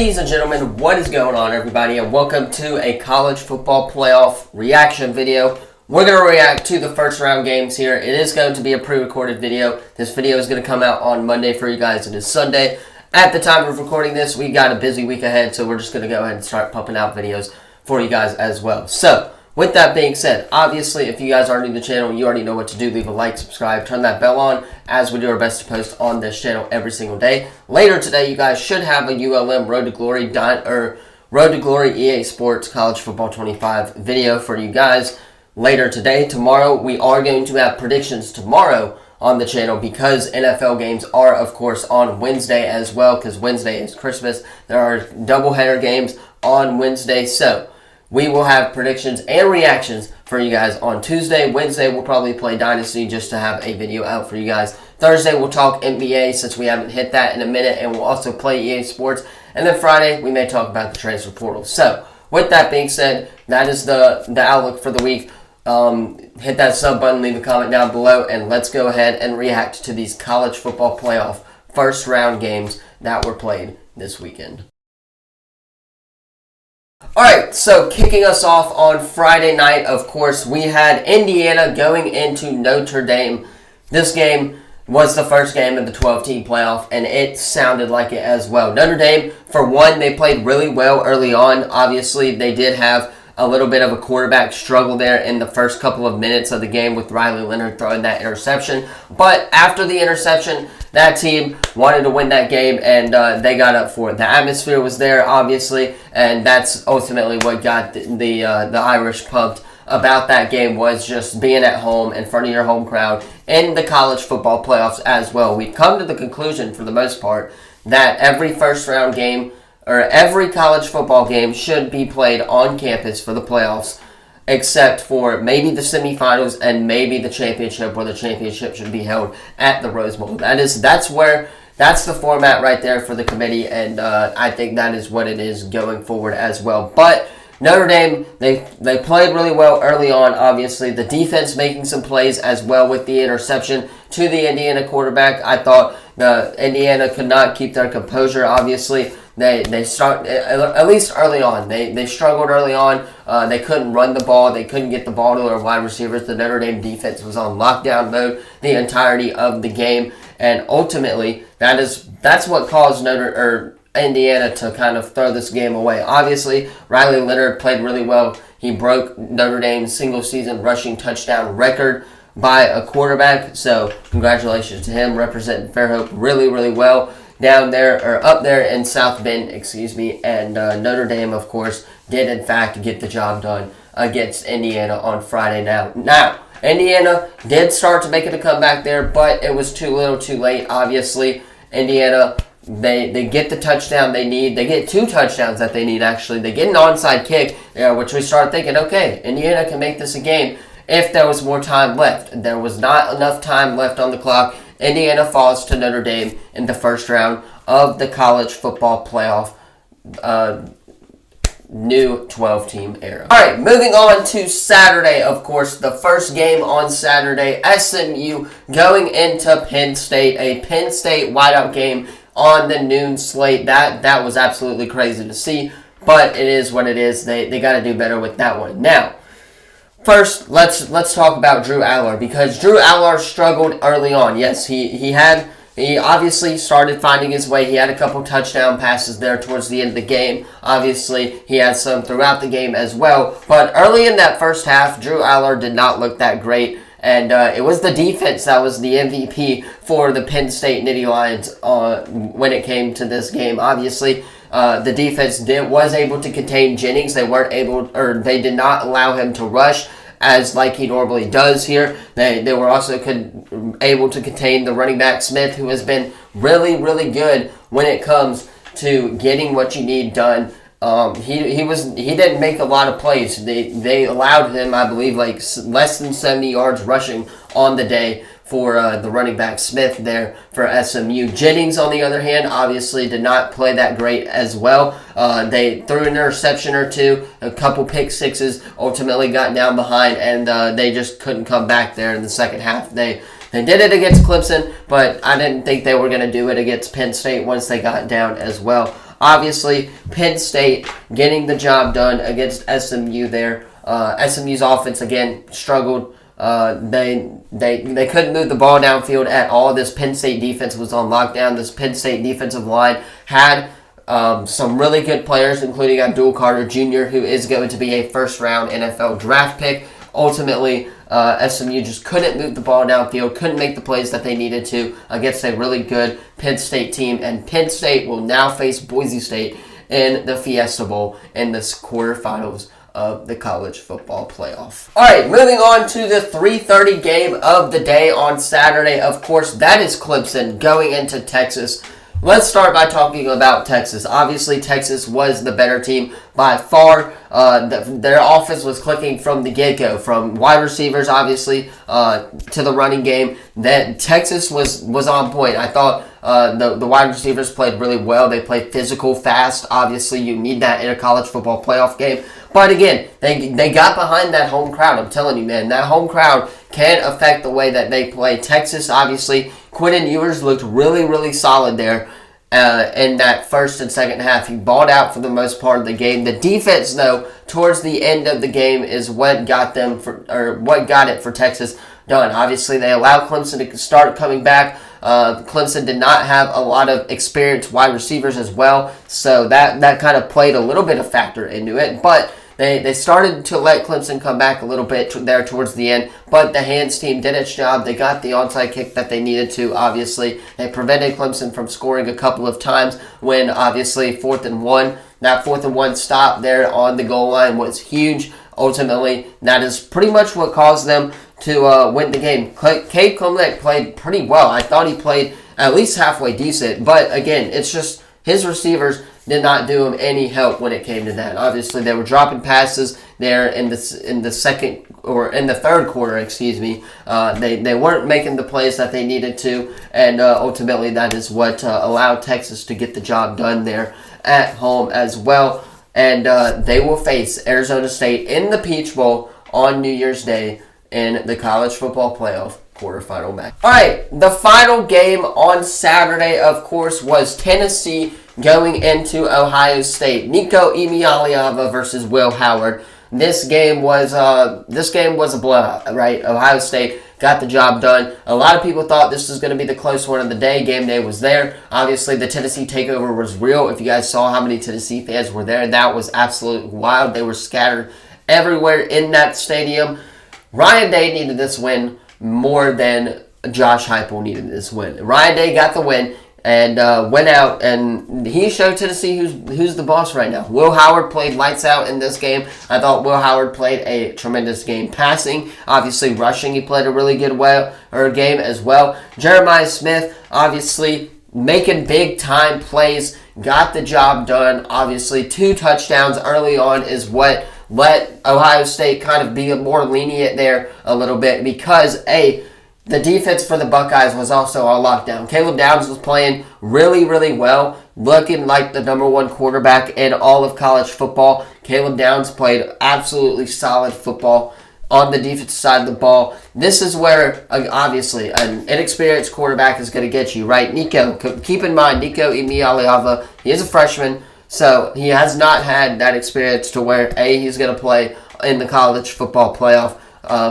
Ladies and gentlemen, what is going on, everybody, and welcome to a college football playoff reaction video. We're going to react to the first round games here. It is going to be a pre-recorded video. This video is going to come out on Monday for you guys. It is Sunday. At the time of recording this, we got a busy week ahead, so we're just going to go ahead and start pumping out videos for you guys as well. So, with that being said, obviously, if you guys are new to the channel, you already know what to do. Leave a like, subscribe, turn that bell on, as we do our best to post on this channel every single day. Later today, you guys should have a ULM Road to Glory EA Sports College Football 25 video for you guys later today. Tomorrow, we are going to have predictions tomorrow on the channel because NFL games are, of course, on Wednesday as well, because Wednesday is Christmas. There are doubleheader games on Wednesday, so we will have predictions and reactions for you guys on Tuesday. Wednesday, we'll probably play Dynasty just to have a video out for you guys. Thursday, we'll talk NBA since we haven't hit that in a minute, and we'll also play EA Sports. And then Friday, we may talk about the transfer portal. So, with that being said, that is the outlook for the week. Hit that sub button, leave a comment down below, and let's go ahead and react to these college football playoff first round games that were played this weekend. Alright, so kicking us off on Friday night, of course, we had Indiana going into Notre Dame. This game was the first game of the 12-team playoff, and it sounded like it as well. Notre Dame, for one, they played really well early on. Obviously, they did have a little bit of a quarterback struggle there in the first couple of minutes of the game with Riley Leonard throwing that interception. But after the interception, that team wanted to win that game, and they got up for it. The atmosphere was there, obviously, and that's ultimately what got the Irish pumped about that game, was just being at home in front of your home crowd in the college football playoffs as well. We've come to the conclusion, for the most part, that every first-round game or every college football game should be played on campus for the playoffs, except for maybe the semifinals and maybe the championship, where the championship should be held at the Rose Bowl. That's the format right there for the committee, and I think that is what it is going forward as well. But Notre Dame, they played really well early on, obviously. The defense making some plays as well with the interception to the Indiana quarterback. I thought the Indiana could not keep their composure, obviously. They start, at least early on, they struggled early on. They couldn't run the ball. They couldn't get the ball to their wide receivers. The Notre Dame defense was on lockdown mode the entirety of the game. And ultimately, that's what caused Indiana to kind of throw this game away. Obviously, Riley Leonard played really well. He broke Notre Dame's single-season rushing touchdown record by a quarterback. So, congratulations to him, representing Fairhope really, really well down there, or up there in South Bend, and Notre Dame, of course, did in fact get the job done against Indiana on Friday. Now, Indiana did start to make it a comeback there, but it was too little too late, obviously. Indiana, they get the touchdown they need. They get two touchdowns that they need, actually. They get an onside kick, which we start thinking, okay, Indiana can make this a game if there was more time left. There was not enough time left on the clock. Indiana falls to Notre Dame in the first round of the college football playoff new 12-team era. All right, moving on to Saturday, of course. The first game on Saturday, SMU going into Penn State, a Penn State whiteout game on the noon slate. That was absolutely crazy to see, but it is what it is. They got to do better with that one. Now, first, let's talk about Drew Allar, because Drew Allar struggled early on. Yes, he obviously started finding his way. He had a couple touchdown passes there towards the end of the game. Obviously, he had some throughout the game as well. But early in that first half, Drew Allar did not look that great. And it was the defense that was the MVP for the Penn State Nittany Lions when it came to this game. Obviously, the defense was able to contain Jennings. They did not allow him to rush as like he normally does here. They were also able to contain the running back Smith, who has been really, really good when it comes to getting what you need done. He didn't make a lot of plays. They allowed him, I believe, like less than 70 yards rushing on the day for the running back Smith there for SMU. Jennings, on the other hand, obviously did not play that great as well. They threw an interception or two, a couple pick sixes, ultimately got down behind, and they just couldn't come back there in the second half. They did it against Clemson, but I didn't think they were going to do it against Penn State once they got down as well. Obviously, Penn State getting the job done against SMU there. SMU's offense, again, struggled. They couldn't move the ball downfield at all. This Penn State defense was on lockdown. This Penn State defensive line had some really good players, including Abdul Carter Jr., who is going to be a first-round NFL draft pick. Ultimately, SMU just couldn't move the ball downfield, couldn't make the plays that they needed to against a really good Penn State team. And Penn State will now face Boise State in the Fiesta Bowl in the quarterfinals of the college football playoff. All right, moving on to the 3:30 game of the day on Saturday. Of course, that is Clemson going into Texas. Let's start by talking about Texas. Obviously, Texas was the better team by far. Their offense was clicking from the get-go, from wide receivers, obviously, to the running game. That Texas was on point. I thought the wide receivers played really well. They played physical, fast. Obviously, you need that in a college football playoff game. But again, they got behind that home crowd. I'm telling you, man, that home crowd can affect the way that they play. Texas, obviously, Quentin Ewers looked really, really solid there in that first and second half. He balled out for the most part of the game. The defense, though, towards the end of the game is what got it for Texas done. Obviously, they allowed Clemson to start coming back. Clemson did not have a lot of experienced wide receivers as well, so that kind of played a little bit of factor into it. But they started to let Clemson come back a little bit there towards the end, but the Hands team did its job. They got the onside kick that they needed to, obviously. They prevented Clemson from scoring a couple of times when, obviously, 4th and 1. That 4th and 1 stop there on the goal line was huge. Ultimately, that is pretty much what caused them to win the game. Cade Klubnik played pretty well. I thought he played at least halfway decent, but again, it's just his receivers did not do him any help when it came to that. Obviously, they were dropping passes there in the third quarter. They weren't making the plays that they needed to, and ultimately that is what allowed Texas to get the job done there at home as well. And they will face Arizona State in the Peach Bowl on New Year's Day in the college football playoff quarterfinal match. All right, the final game on Saturday, of course, was Tennessee going into Ohio State. Nico Iamaleava versus Will Howard. This game was a blowout, right? Ohio State got the job done. A lot of people thought this was going to be the close one of the day. Game day was there. Obviously, the Tennessee takeover was real. If you guys saw how many Tennessee fans were there, that was absolutely wild. They were scattered everywhere in that stadium. Ryan Day needed this win more than Josh Heupel needed this win. Ryan Day got the win and went out, and he showed Tennessee who's the boss right now. Will Howard played lights out in this game. I thought Will Howard played a tremendous game passing. Obviously, rushing, he played a really good game as well. Jeremiah Smith, obviously, making big-time plays, got the job done. Obviously, 2 touchdowns early on is what let Ohio State kind of be more lenient there a little bit because, the defense for the Buckeyes was also on lockdown. Caleb Downs was playing really, really well, looking like the number 1 quarterback in all of college football. Caleb Downs played absolutely solid football on the defensive side of the ball. This is where, obviously, an inexperienced quarterback is going to get you, right? Keep in mind, Nico Iamaleava, he is a freshman, so he has not had that experience to where, he's going to play in the college football playoff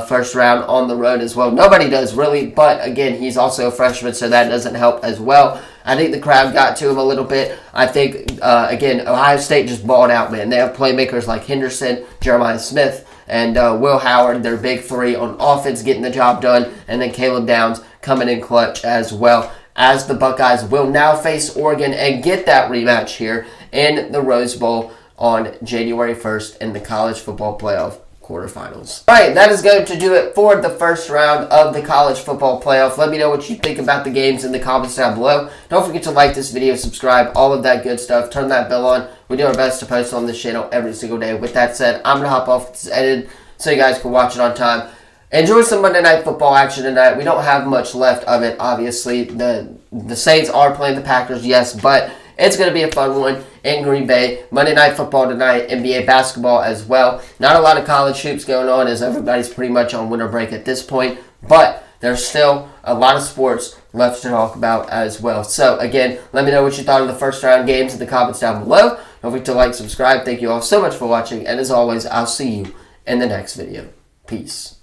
first round on the road as well. Nobody does, really, but again, he's also a freshman, so that doesn't help as well. I think the crowd got to him a little bit. I think, again, Ohio State just balled out, man. They have playmakers like Henderson, Jeremiah Smith, and Will Howard. They're big 3 on offense, getting the job done, and then Caleb Downs coming in clutch as well, as the Buckeyes will now face Oregon and get that rematch here in the Rose Bowl on January 1st in the college football playoff quarterfinals. All right, that is going to do it for the first round of the college football playoff. Let me know what you think about the games in the comments down below. Don't forget to like this video, subscribe, all of that good stuff. Turn that bell on. We do our best to post on this channel every single day. With that said, I'm going to hop off. It's edited so you guys can watch it on time. Enjoy some Monday Night Football action tonight. We don't have much left of it, obviously. The Saints are playing the Packers, yes, but it's going to be a fun one in Green Bay. Monday Night Football tonight, NBA basketball as well. Not a lot of college hoops going on as everybody's pretty much on winter break at this point, but there's still a lot of sports left to talk about as well. So, again, let me know what you thought of the first round games in the comments down below. Don't forget to like, subscribe. Thank you all so much for watching. And as always, I'll see you in the next video. Peace.